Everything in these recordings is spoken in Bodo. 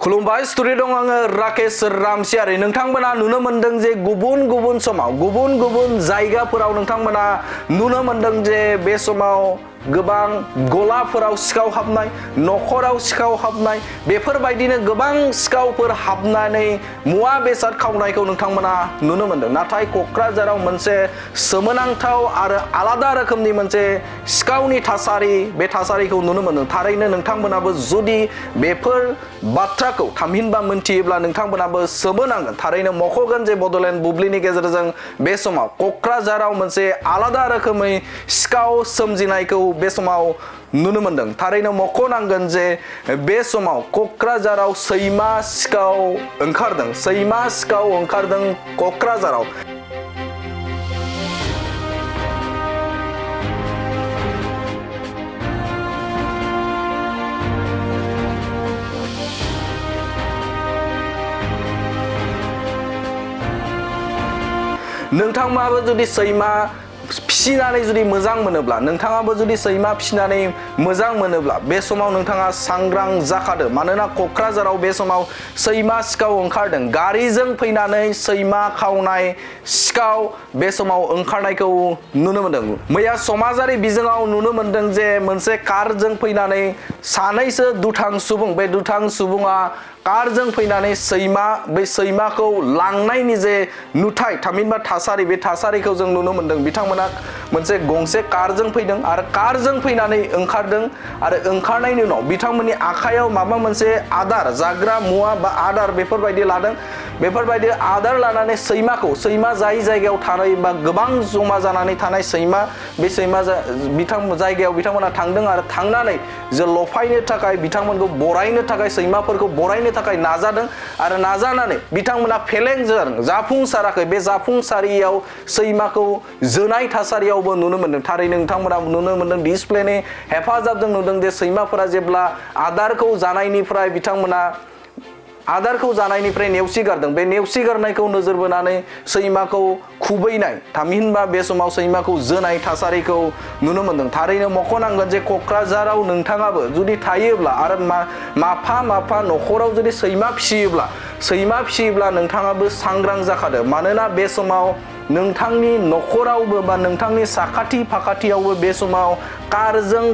खुलुमबाय स्टुडिअ दं आङो राकेश रामसियारि। नोंथांमोना नुनो मोनदों जे गुबुन गुबुन समाव गुबुन गुबुन जायगाफोराव नोंथांमोना नुनो मोनदों जे बे समाव गोबां गलाफोराव सिखाव हाबनाय, नखराव सिखाव हाबनाय, बेफोरबायदिनो गोबां सिखावफोर हाबनानै मुवा बेसाद खावनायखौ नोंथांमोना नुनो मोनदों। नाथाय क'क्राझाराव मोनसे सोमोनांथाव आरो आलादा रोखोमनि मोनसे सिखावनि थासारि, बे थासारिखौ नुनो मोनदों। थारैनो नोंथांमोनाबो जुदि बेफोर बाथ्राखौ थामहिनबा मोनथियोब्ला नोंथांमोनाबो सोमोनांगोन। थारैनो मख'गोन जे बड'लेण्ड बुब्लिनि गेजेरजों बे समाव क'क्राझाराव मोनसे आलादा रोखोमै सिखाव सोमजिनायखौ बे समाव नुनो मोनदों। थारैनो मख'नांगोन जे बे समाव क'क्राझाराव सैमा सिखाव ओंखारदों, सैमा सिखाव ओंखारदों क'क्राझाराव। नोंथाङाबो जुदि सैमा फिसिनानै जुदि मोजां मोनोब्ला, नोंथाङाबो जुदि सैमा फिसिनानै मोजां मोनोब्ला बे समाव नोंथाङा सांग्रां जाखादो। मानोना क'क्राझाराव बे समाव सैमा सिखाव ओंखारदों। गारिजों फैनानै सैमा खावनाय सिखाव बे समाव ओंखारनायखौ नुनो मोनदों। मैया समाजारि बिजोङाव नुनो मोनदों जे मोनसे कारजों फैनानै सानैसो दुथां सुबुं, बे दुथां सुबुङा कारजों फैनानै बै सैमाखौ लांनायनि जे नुथाय, थामहिनबा थासारि, बे थासारिखौ जों नुनो मोनदों। बिथांमोना मोनसे गंसे कारजों फैदों आरो कारजों फैनानै ओंखारदों आरो ओंखारनायनि उनाव बिथांमोननि आखायाव माबा मोनसे आदार, जाग्रा मुवा बा आदार बेफोरबायदि लादों। बेफोरबायदि आदार लानानै सैमा जाय जायगायाव थानाय बा गोबां जमा जानानै थानाय सैमा, बे सैमा जायगायाव बिथांमोना थांदों आरो थांनानै जे लफायनो थाखाय, बिथांमोनखौ बरायनो थाखाय, सैमाफोरखौ बरायनो थाखाय नाजादों आरो नाजानानै बिथांमोना फेलें जादों, जाफुंसाराखै। बे जाफुंसारियाव सैमाखौ जोनाय थासारियावबो नुनो मोनदों। थारैनो नोंथांमोना नुनो मोनदों डिसप्लेनि हेफाजाबजों नुदों जे सैमाफोरा जेब्ला आदारखौ जानायनिफ्राय बिथांमोना आदारखौ जानायनिफ्राय नेवसिगारदों, बे नेवसिगारनायखौ नोजोर बोनानै सैमाखौ खुबैनाय, थामहिनबा बे समाव सैमाखौ जोनाय थासारिखौ नुनो मोनदों। थारैनो मख'नांगोन जे क'क्राझाराव नोंथाङाबो जुदि थायोब्ला आरो माफा नखराव जुदि सैमा फिसियोब्ला नोंथाङाबो सांग्रां जाखादो। मानोना बे समाव नोंथांनि नखरावबो बा नोंथांनि साखाथि फाखाथियावबो बे समाव कारजों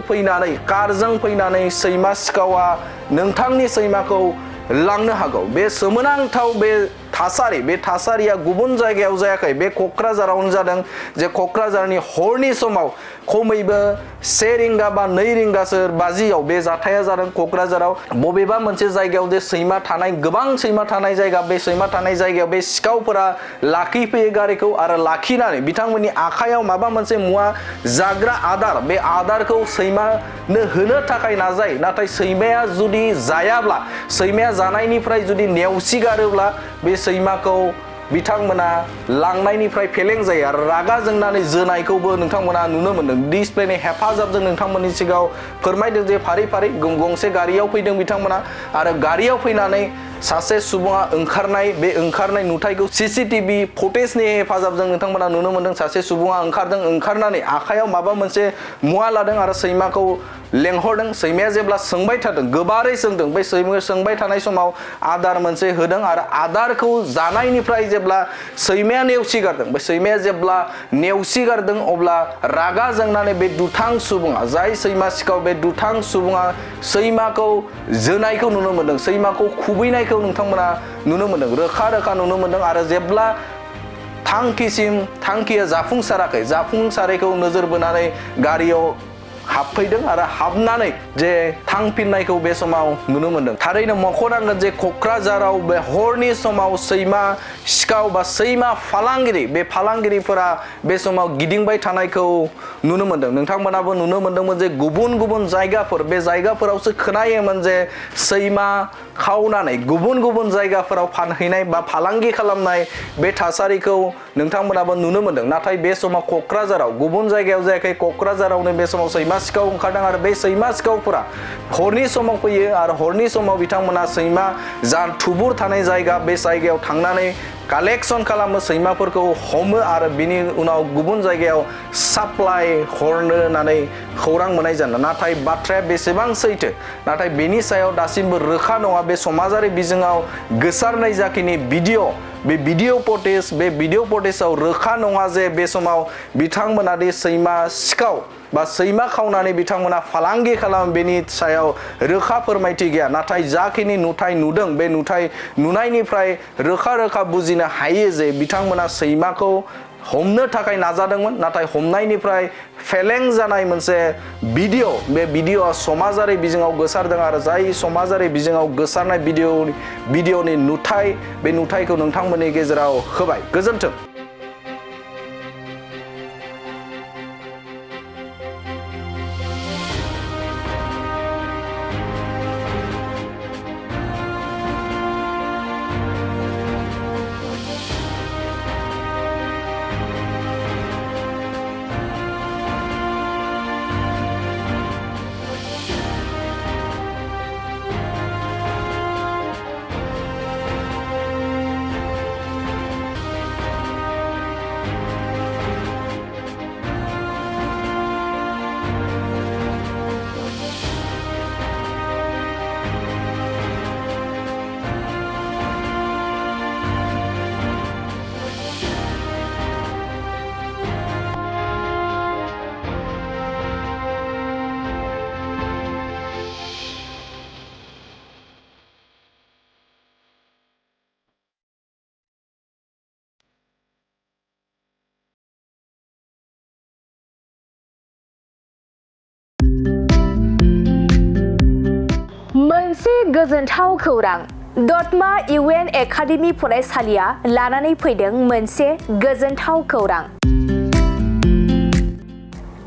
फैनानै सैमा सिखावा नोंथांनि सैमाखौ लांनो हागौ। बे सोमोनांथाव बे थासारिया गुबुन जायगायाव जायाखै, बे क'क्राझारावनो जादों। जे क'क्राझारनि हरनि समाव खमैबो 1 रिंगा बा 2 रिंगासो बाजियाव बे जाथाया जादों। क'क्राझाराव बबेबा मोनसे जायगायाव जे सैमा थानाय, गोबां सैमा थानाय जायगा, बे सैमा थानाय जायगायाव बे सिखावफोरा लाखिफैयो गारिखौ आरो लाखिनानै बिथांमोननि आखायाव माबा मोनसे मुवा, जाग्रा आदार, बे आदारखौ सैमानो होनो थाखाय नाजायो। नाथाय सैमाया जुदि जायाब्ला, सैमाया जानायनिफ्राय जुदि नेवसिगारोब्ला बे सैमाखौ बिथांमोना लांनायनिफ्राय फेलें जायो आरो रागा जोंनानै जोनायखौबो नोंथांमोना नुनो मोनदों। डिसप्लेनि हेफाजाबजों नोंथांमोननि सिगाङाव फोरमायदों जे फारि गंसे गारियाव फैदों बिथांमोना आरो गारियाव फैनानै सासे सुबुङा ओंखारनाय, बे ओंखारनाय नुथायखौ CCTV फुटेजनि हेफाजाबजों नोंथांमोना नुनो मोनदों। सासे सुबुङा ओंखारनानै आखायाव माबा मोनसे मुवा लादों आरो सैमाखौ लेंहरदों। सैमाया जेब्ला सोंबाय थादों, गोबारै सोंदों, बे सैमाया सोंबाय थानाय समाव आदार मोनसे होदों आरो आदारखौ जानायनिफ्राय जेब्ला सैमाया नेवसिगारदों, बे सैमाया जेब्ला नेवसिगारदों अब्ला रागा जोंनानै बे दुथां सुबुङा, जाय सैमा सिखाव, बे दुथां सुबुङा सैमाखौ जोनायखौ नुनो मोनदों, सैमाखौ खुबैनायखौ नोंथांमोना नुनो मोनदों, रोखा नुनो मोनदों। आरो जेब्ला थांखिया जाफुंसारैखौ नोजोर बोनानै गारियाव हाबफैदों आरो हाबनानै जे थांफिननायखौ बे समाव नुनो मोनदों। थारैनो मख'नांगोन जे क'क्राझाराव बे हरनि समाव सैमा सिखाव बा सैमा फालांगिरि, बे फालांगिरिफोरा बे समाव गिदिंबाय थानायखौ नुनो मोनदों। नोंथांमोनाबो नुनो मोनदोंमोन जे गुबुन जायगाफोर, बे जायगाफोरावसो खोनायोमोन जे सैमा खावनानै गुबुन जायगाफोराव फानहैनाय बा फालांगि खालामनाय, बे थासारिखौ नोंथांमोनाबो नुनो मोनदों। नाथाय बे समाव क'क्राझाराव, गुबुन जायगायाव जायाखै, क'क्राझारावनो बे समाव सैमा सैमा सिखाव ओंखारदों आरो बे सैमा सिखावफोरा हरनि समाव फैयो आरो हरनि समाव बिथांमोना सैमा जा थुबुर थानाय जायगा बे जायगायाव थांनानै कालेक्शन खालामो सैमाफोरखौ हमो आरो बिनि उनाव गुबुन जायगायाव साप्लाइ हरनो होननानै खौरां मोननाय जादों नाथाय बाथ्राया बेसेबां सैथो नाथाय बेनि सायाव दासिमबो रोखा नङा बे समाजारि बिजोङाव गोसारनाय जाखिनि भिडिअ बे भिडिअ फटेजाव रोखा नङा जे बे समाव बिथांमोना दि सैमा सिखाव बा सैमा खावनानै बिथांमोना फालांगि खालामो बेनि सायाव रोखा फोरमायथि गैया नाथाय जाखिनि नुथाय नुदों बे नुथाय नुनायनिफ्राय रोखा बुजिनो हायो जे बिथांमोना सैमाखौ हमनो थाखाय नाजादोंमोन नाथाय हमनायनिफ्राय फेलें जानाय मोनसे भिडिअ बे भिडिअआ समाजारि बिजोङाव गोसारदों आरो जाय समाजारि बिजोङाव गोसारनाय भिडिअनि नुथाय बे नुथायखौ नोंथांमोननि गेजेराव होबाय गोजोन्थों। मोनसे गोजोनथाव खौरां दतमा इउएन एकाडेमि फरायसालिया लानानै फैदों मोनसे गोजोनथाव खौरां।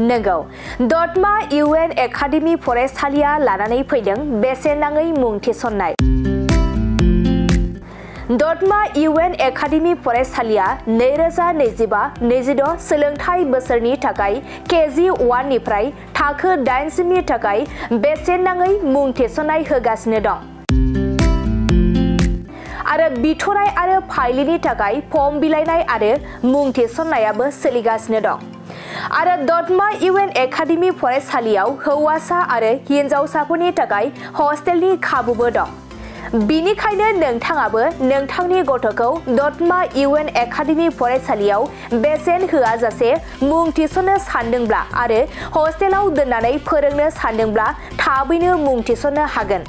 नंगौ दतमा इउएन एकाडेमि फरायसालिया लानानै फैदों बेसेन नाङै मुं थिसननाय। दतमा इउएन एकाडेमि फरायसालिया 2025-26 सोलोंथाइ बोसोरनि थाखाय केजि 1 निफ्राय थाखो 8 सिमनि थाखाय बेसेन नाङै मुं थिसननाय होगासिनो दं आरो बिथराय आरो फाइलिनि थाखाय फर्म बिलाइनाय आरो मुं थिसननायाबो सोलिगासिनो दं आरो दतमा इउएन एकाडेमि फरायसालियाव हौवासा आरो हिनजावसाफोरनि थाखाय हस्टेलनि खाबुबो दं। बिनिखायनो नोंथाङाबो नोंथांनि गथ'खौ दतमा इउएन एकाडेमि फरायसालियाव बेसेन होआजासे मुं थिसननो सानदोंब्ला आरो हस्टेलाव दोननानै फोरोंनो सानदोंब्ला थाबैनो मुं थिसननो हागोन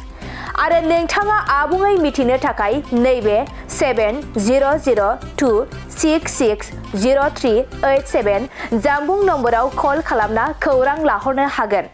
आरो नोंथाङा आबुङै मिथिनो थाखाय नैबे 7002660387 जानबुं नम्बराव कल खालामना खौरां लाहरनो हागोन।